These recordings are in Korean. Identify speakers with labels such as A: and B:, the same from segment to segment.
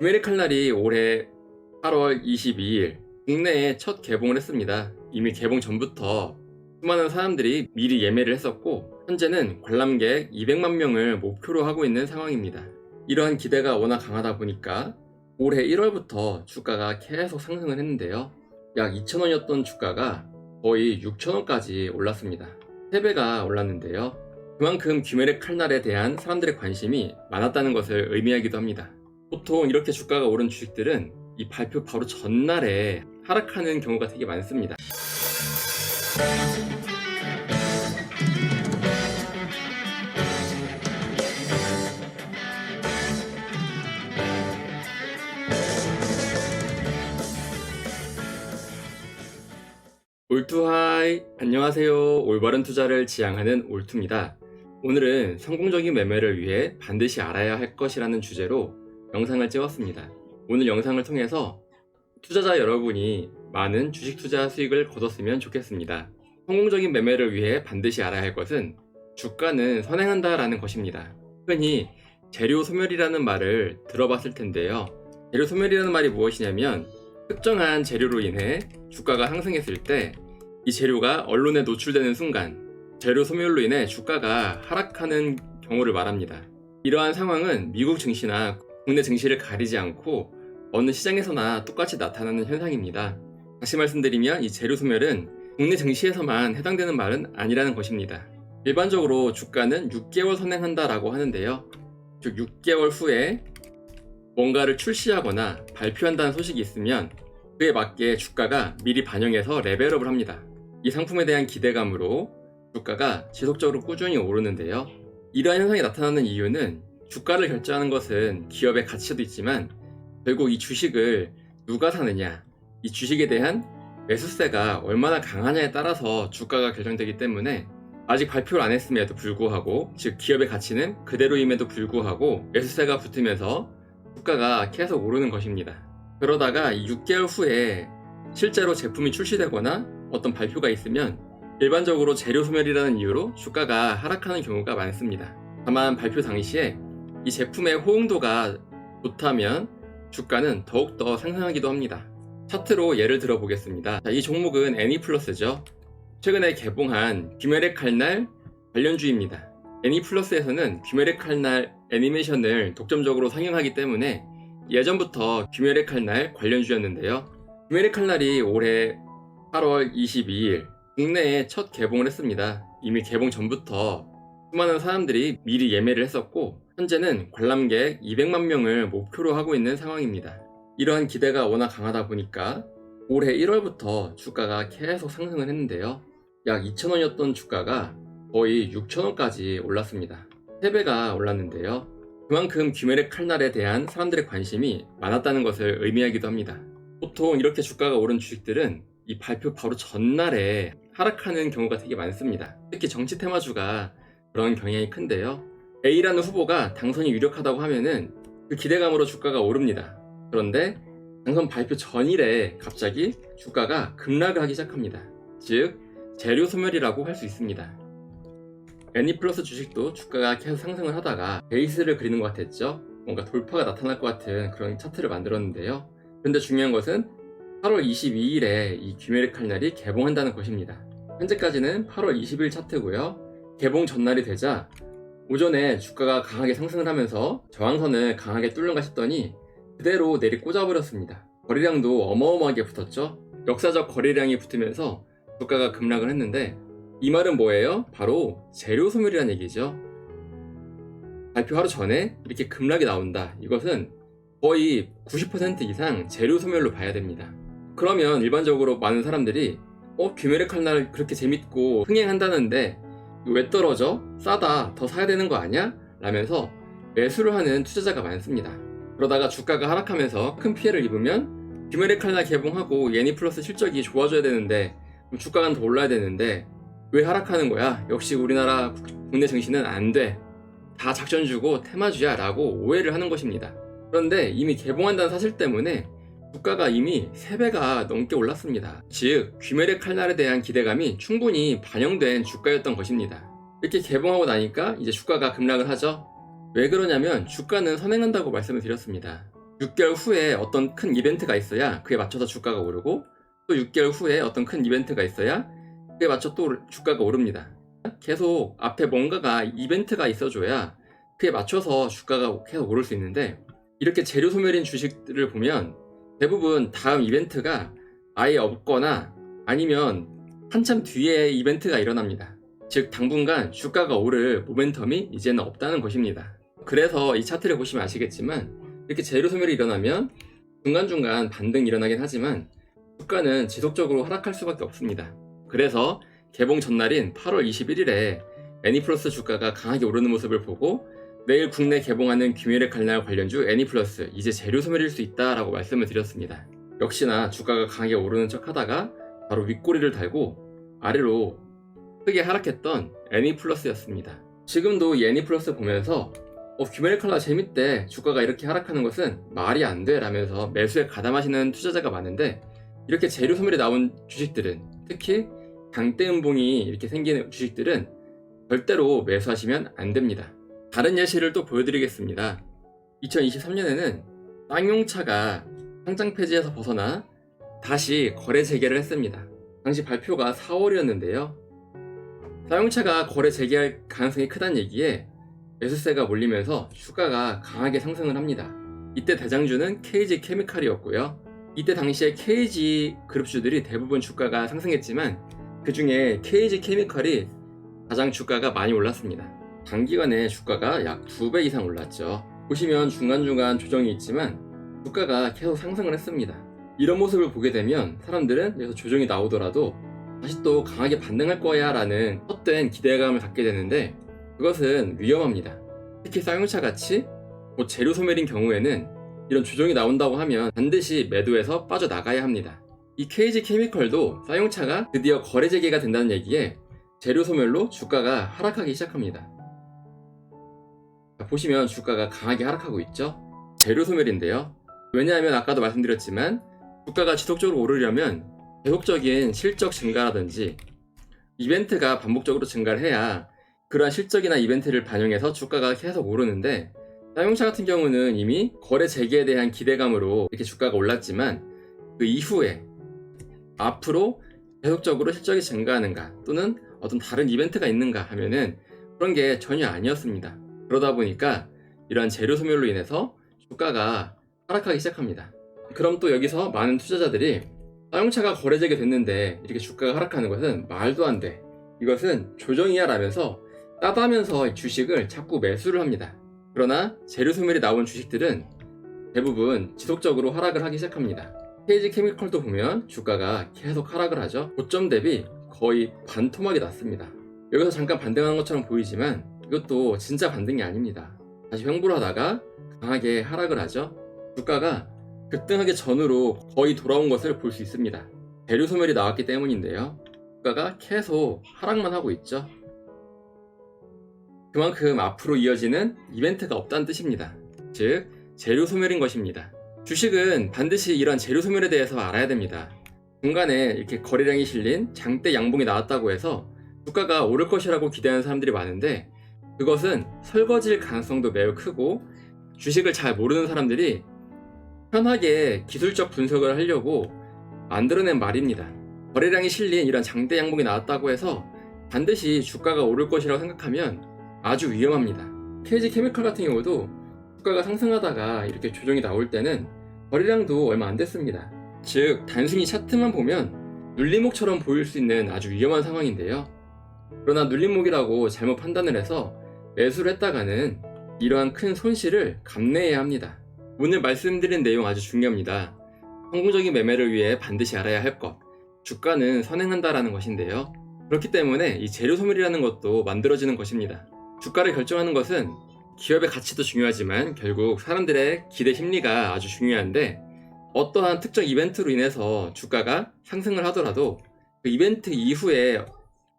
A: 규메릭 칼날이 올해 8월 22일 국내에 첫 개봉을 했습니다. 이미 개봉 전부터 수많은 사람들이 미리 예매를 했었고 현재는 관람객 200만 명을 목표로 하고 있는 상황입니다. 이러한 기대가 워낙 강하다 보니까 올해 1월부터 주가가 계속 상승을 했는데요. 약 2,000원이었던 주가가 거의 6,000원까지 올랐습니다. 3배가 올랐는데요. 그만큼 규메릭 칼날에 대한 사람들의 관심이 많았다는 것을 의미하기도 합니다. 보통 이렇게 주가가 오른 주식들은 이 발표 바로 전날에 하락하는 경우가 되게 많습니다. 올투하이, 안녕하세요. 올바른 투자를 지향하는 올투입니다. 오늘은 성공적인 매매를 위해 반드시 알아야 할 것이라는 주제로 영상을 찍었습니다. 오늘 영상을 통해서 투자자 여러분이 많은 주식 투자 수익을 거뒀으면 좋겠습니다. 성공적인 매매를 위해 반드시 알아야 할 것은 주가는 선행한다 라는 것입니다. 흔히 재료 소멸이라는 말을 들어봤을 텐데요. 재료 소멸이라는 말이 무엇이냐면 특정한 재료로 인해 주가가 상승했을 때 이 재료가 언론에 노출되는 순간 재료 소멸로 인해 주가가 하락하는 경우를 말합니다. 이러한 상황은 미국 증시나 국내 증시를 가리지 않고 어느 시장에서나 똑같이 나타나는 현상입니다. 다시 말씀드리면 이 재료 소멸은 국내 증시에서만 해당되는 말은 아니라는 것입니다. 일반적으로 주가는 6개월 선행한다 라고 하는데요. 즉 6개월 후에 뭔가를 출시하거나 발표한다는 소식이 있으면 그에 맞게 주가가 미리 반영해서 레벨업을 합니다. 이 상품에 대한 기대감으로 주가가 지속적으로 꾸준히 오르는데요. 이러한 현상이 나타나는 이유는 주가를 결정하는 것은 기업의 가치도 있지만 결국 이 주식을 누가 사느냐, 이 주식에 대한 매수세가 얼마나 강하냐에 따라서 주가가 결정되기 때문에 아직 발표를 안 했음에도 불구하고, 즉 기업의 가치는 그대로임에도 불구하고 매수세가 붙으면서 주가가 계속 오르는 것입니다. 그러다가 이 6개월 후에 실제로 제품이 출시되거나 어떤 발표가 있으면 일반적으로 재료 소멸이라는 이유로 주가가 하락하는 경우가 많습니다. 다만 발표 당시에 이 제품의 호응도가 좋다면 주가는 더욱더 상승하기도 합니다. 차트로 예를 들어 보겠습니다. 이 종목은 애니플러스죠. 최근에 개봉한 규메릭 칼날 관련주입니다. 애니플러스에서는 규메릭 칼날 애니메이션을 독점적으로 상영하기 때문에 예전부터 규메릭 칼날 관련주였는데요. 규메릭 칼날이 올해 8월 22일 국내에 첫 개봉을 했습니다. 이미 개봉 전부터 수많은 사람들이 미리 예매를 했었고 현재는 관람객 200만 명을 목표로 하고 있는 상황입니다. 이러한 기대가 워낙 강하다 보니까 올해 1월부터 주가가 계속 상승을 했는데요. 약 2,000원이었던 주가가 거의 6,000원까지 올랐습니다. 3배가 올랐는데요. 그만큼 규메릭 칼날에 대한 사람들의 관심이 많았다는 것을 의미하기도 합니다. 보통 이렇게 주가가 오른 주식들은 이 발표 바로 전날에 하락하는 경우가 되게 많습니다. 특히 정치 테마주가 그런 경향이 큰데요. A라는 후보가 당선이 유력하다고 하면은 그 기대감으로 주가가 오릅니다. 그런데 당선 발표 전일에 갑자기 주가가 급락을 하기 시작합니다. 즉 재료 소멸이라고 할 수 있습니다. 애니플러스 주식도 주가가 계속 상승을 하다가 베이스를 그리는 것 같았죠. 뭔가 돌파가 나타날 것 같은 그런 차트를 만들었는데요. 그런데 중요한 것은 8월 22일에 이 규메릭 칼날이 개봉한다는 것입니다. 현재까지는 8월 20일 차트고요. 개봉 전날이 되자 오전에 주가가 강하게 상승을 하면서 저항선을 강하게 뚫는가 싶더니 그대로 내리 꽂아버렸습니다. 거래량도 어마어마하게 붙었죠. 역사적 거래량이 붙으면서 주가가 급락을 했는데 이 말은 뭐예요? 바로 재료 소멸이라는 얘기죠. 발표 하루 전에 이렇게 급락이 나온다. 이것은 거의 90% 이상 재료 소멸로 봐야 됩니다. 그러면 일반적으로 많은 사람들이 규메릭 칼날 그렇게 재밌고 흥행한다는데 왜 떨어져? 싸다. 더 사야 되는 거 아니야? 라면서 매수를 하는 투자자가 많습니다. 그러다가 주가가 하락하면서 큰 피해를 입으면 규메릭 칼날 개봉하고 애니플러스 실적이 좋아져야 되는데 주가가 더 올라야 되는데 왜 하락하는 거야? 역시 우리나라 국내 증시는 안 돼. 다 작전주고 테마주야 라고 오해를 하는 것입니다. 그런데 이미 개봉한다는 사실 때문에 주가가 이미 3배가 넘게 올랐습니다. 즉 규메릭 칼날에 대한 기대감이 충분히 반영된 주가였던 것입니다. 이렇게 개봉하고 나니까 이제 주가가 급락을 하죠. 왜 그러냐면 주가는 선행한다고 말씀을 드렸습니다. 6개월 후에 어떤 큰 이벤트가 있어야 그에 맞춰서 주가가 오르고, 또 6개월 후에 어떤 큰 이벤트가 있어야 그에 맞춰 또 주가가 오릅니다. 계속 앞에 뭔가가 이벤트가 있어줘야 그에 맞춰서 주가가 계속 오를 수 있는데, 이렇게 재료 소멸인 주식들을 보면 대부분 다음 이벤트가 아예 없거나 아니면 한참 뒤에 이벤트가 일어납니다. 즉 당분간 주가가 오를 모멘텀이 이제는 없다는 것입니다. 그래서 이 차트를 보시면 아시겠지만 이렇게 재료 소멸이 일어나면 중간중간 반등이 일어나긴 하지만 주가는 지속적으로 하락할 수밖에 없습니다. 그래서 개봉 전날인 8월 21일에 애니플러스 주가가 강하게 오르는 모습을 보고 내일 국내 개봉하는 귀멸의 칼날 관련주 애니플러스 이제 재료 소멸일 수 있다라고 말씀을 드렸습니다. 역시나 주가가 강하게 오르는 척 하다가 바로 윗꼬리를 달고 아래로 크게 하락했던 애니플러스였습니다. 지금도 이 애니플러스 보면서 귀멸의 칼날 재밌대, 주가가 이렇게 하락하는 것은 말이 안 돼 라면서 매수에 가담하시는 투자자가 많은데, 이렇게 재료 소멸이 나온 주식들은, 특히 강대음봉이 이렇게 생기는 주식들은 절대로 매수하시면 안 됩니다. 다른 예시를 또 보여드리겠습니다. 2023년에는 쌍용차가 상장 폐지에서 벗어나 다시 거래 재개를 했습니다. 당시 발표가 4월이었는데요. 쌍용차가 거래 재개할 가능성이 크다는 얘기에 매수세가 몰리면서 주가가 강하게 상승을 합니다. 이때 대장주는 KG 케미칼이었고요. 이때 당시에 KG 그룹주들이 대부분 주가가 상승했지만 그 중에 KG 케미칼이 가장 주가가 많이 올랐습니다. 단기간에 주가가 약 2배 이상 올랐죠. 보시면 중간중간 조정이 있지만 주가가 계속 상승을 했습니다. 이런 모습을 보게 되면 사람들은 여기서 조정이 나오더라도 다시 또 강하게 반등할 거야 라는 헛된 기대감을 갖게 되는데, 그것은 위험합니다. 특히 쌍용차 같이 곧 재료 소멸인 경우에는 이런 조정이 나온다고 하면 반드시 매도해서 빠져나가야 합니다. 이 KG 케미컬도 쌍용차가 드디어 거래 재개가 된다는 얘기에 재료 소멸로 주가가 하락하기 시작합니다. 보시면 주가가 강하게 하락하고 있죠. 재료 소멸인데요. 왜냐하면 아까도 말씀드렸지만 주가가 지속적으로 오르려면 계속적인 실적 증가라든지 이벤트가 반복적으로 증가를 해야 그러한 실적이나 이벤트를 반영해서 주가가 계속 오르는데, 쌍용차 같은 경우는 이미 거래 재개에 대한 기대감으로 이렇게 주가가 올랐지만 그 이후에 앞으로 계속적으로 실적이 증가하는가 또는 어떤 다른 이벤트가 있는가 하면은 그런 게 전혀 아니었습니다. 그러다 보니까 이러한 재료 소멸로 인해서 주가가 하락하기 시작합니다. 그럼 또 여기서 많은 투자자들이 쌍용차가 거래 재개됐는데 이렇게 주가가 하락하는 것은 말도 안 돼, 이것은 조정이야 라면서 따다면서 주식을 자꾸 매수를 합니다. 그러나 재료 소멸이 나온 주식들은 대부분 지속적으로 하락을 하기 시작합니다. KG 케미컬도 보면 주가가 계속 하락을 하죠. 고점 대비 거의 반토막이 났습니다. 여기서 잠깐 반등하는 것처럼 보이지만 이것도 진짜 반등이 아닙니다. 다시 횡보를 하다가 강하게 하락을 하죠. 주가가 급등하기 전으로 거의 돌아온 것을 볼 수 있습니다. 재료 소멸이 나왔기 때문인데요. 주가가 계속 하락만 하고 있죠. 그만큼 앞으로 이어지는 이벤트가 없다는 뜻입니다. 즉 재료 소멸인 것입니다. 주식은 반드시 이런 재료 소멸에 대해서 알아야 됩니다. 중간에 이렇게 거래량이 실린 장대 양봉이 나왔다고 해서 주가가 오를 것이라고 기대하는 사람들이 많은데, 그것은 설거지일 가능성도 매우 크고 주식을 잘 모르는 사람들이 편하게 기술적 분석을 하려고 만들어낸 말입니다. 거래량이 실린 이런 장대 양봉이 나왔다고 해서 반드시 주가가 오를 것이라고 생각하면 아주 위험합니다. KG 케미컬 같은 경우도 주가가 상승하다가 이렇게 조정이 나올 때는 거래량도 얼마 안 됐습니다. 즉 단순히 차트만 보면 눌림목처럼 보일 수 있는 아주 위험한 상황인데요. 그러나 눌림목이라고 잘못 판단을 해서 매수를 했다가는 이러한 큰 손실을 감내해야 합니다. 오늘 말씀드린 내용 아주 중요합니다. 성공적인 매매를 위해 반드시 알아야 할 것, 주가는 선행한다라는 것인데요. 그렇기 때문에 이 재료 소멸이라는 것도 만들어지는 것입니다. 주가를 결정하는 것은 기업의 가치도 중요하지만 결국 사람들의 기대 심리가 아주 중요한데, 어떠한 특정 이벤트로 인해서 주가가 상승을 하더라도 그 이벤트 이후에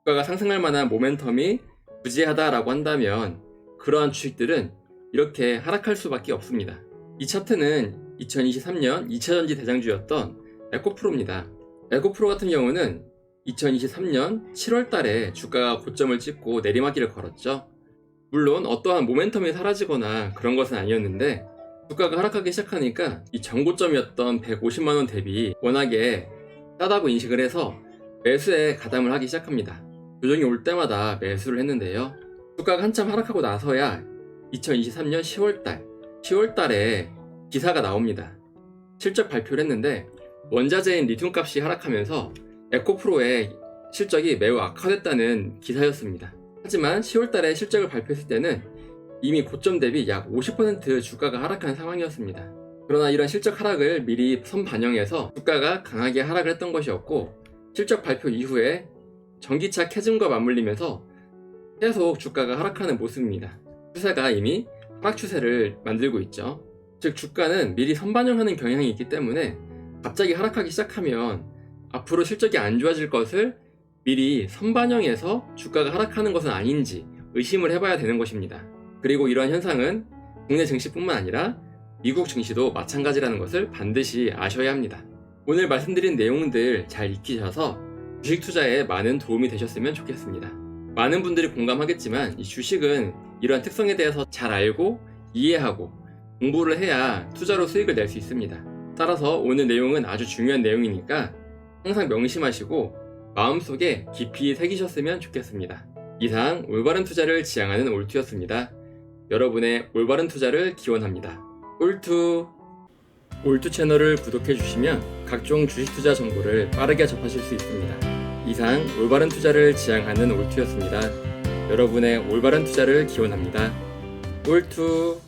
A: 주가가 상승할 만한 모멘텀이 부재하다라고 한다면 그러한 주식들은 이렇게 하락할 수밖에 없습니다. 이 차트는 2023년 2차전지 대장주였던 에코프로입니다. 에코프로 같은 경우는 2023년 7월 달에 주가가 고점을 찍고 내리막길을 걸었죠. 물론 어떠한 모멘텀이 사라지거나 그런 것은 아니었는데 주가가 하락하기 시작하니까 이 정고점이었던 150만 원 대비 워낙에 싸다고 인식을 해서 매수에 가담을 하기 시작합니다. 조정이 올 때마다 매수를 했는데요. 주가가 한참 하락하고 나서야 2023년 10월달에 기사가 나옵니다. 실적 발표를 했는데 원자재인 리튬 값이 하락하면서 에코프로의 실적이 매우 악화됐다는 기사였습니다. 하지만 10월달에 실적을 발표했을 때는 이미 고점 대비 약 50% 주가가 하락한 상황이었습니다. 그러나 이런 실적 하락을 미리 선반영해서 주가가 강하게 하락을 했던 것이었고, 실적 발표 이후에 전기차 캐즘과 맞물리면서 계속 주가가 하락하는 모습입니다. 추세가 이미 하락 추세를 만들고 있죠. 즉 주가는 미리 선반영하는 경향이 있기 때문에 갑자기 하락하기 시작하면 앞으로 실적이 안 좋아질 것을 미리 선반영해서 주가가 하락하는 것은 아닌지 의심을 해봐야 되는 것입니다. 그리고 이러한 현상은 국내 증시뿐만 아니라 미국 증시도 마찬가지라는 것을 반드시 아셔야 합니다. 오늘 말씀드린 내용들 잘 익히셔서 주식 투자에 많은 도움이 되셨으면 좋겠습니다. 많은 분들이 공감하겠지만 이 주식은 이러한 특성에 대해서 잘 알고 이해하고 공부를 해야 투자로 수익을 낼 수 있습니다. 따라서 오늘 내용은 아주 중요한 내용이니까 항상 명심하시고 마음속에 깊이 새기셨으면 좋겠습니다. 이상 올바른 투자를 지향하는 올투였습니다. 여러분의 올바른 투자를 기원합니다. 올투 채널을 구독해 주시면 각종 주식 투자 정보를 빠르게 접하실 수 있습니다. 이상 올바른 투자를 지향하는 올투였습니다. 여러분의 올바른 투자를 기원합니다. 올투